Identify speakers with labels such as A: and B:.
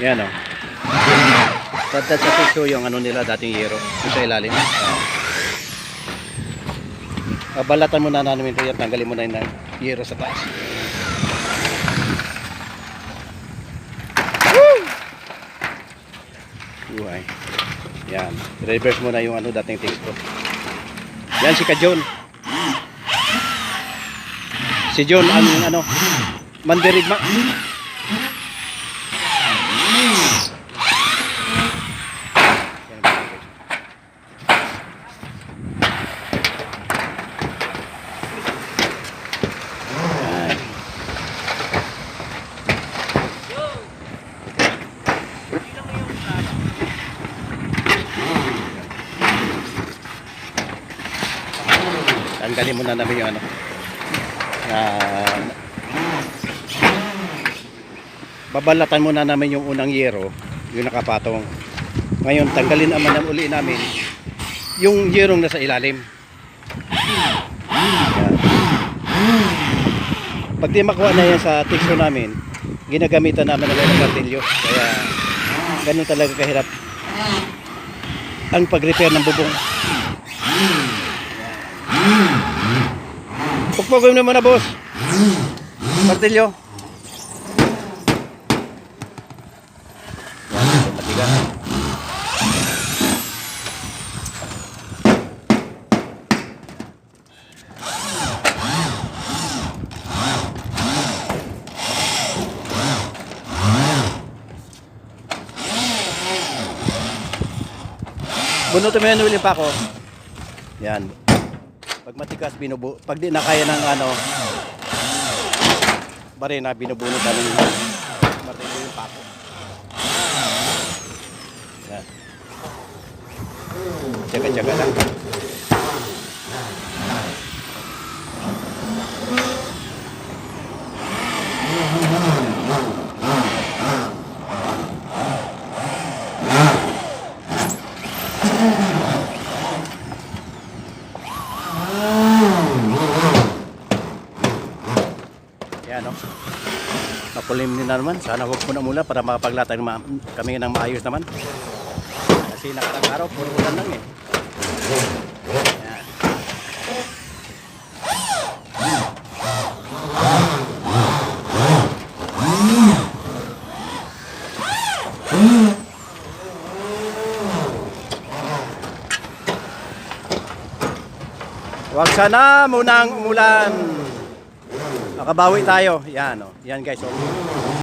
A: Yan o. That's a tissue yung ano nila dating yero. Yung sa ilalim. Balatan mo na namin ito yan. Tanggalin mo na yung yero sa taas. Buhay. Yan. Reverse mo na yung ano dating texto. Yan si Kajon. Si John ang ano mandirigma. Tanggalin muna namin yung ano babalatan muna namin yung unang yero, yung nakapatong. Ngayon tanggalin naman uli namin yung yerong nasa ilalim. Pag di makuha na yan sa tikso namin, ginagamitan namin ng martilyo. Kaya ganun talaga kahirap ang pag-repair ng bubong. Pagpagawin naman na boss martilyo. Bunutin mo yan ulit pa ako. Yan. Pag matigas binubu, pag di na kaya ng ano barena binubunutan ng martilyo yung pako. Yan. Tsaga-tsaga lang. Yan o. Napulim din na naman. Sana huwag mo na mula para makapaglatag kami ng maayos naman. Kasi nakarang araw, puro ulan lang eh. Yan. Huwag sana munang umulan. Nakabawi tayo. Yan o. Yan guys.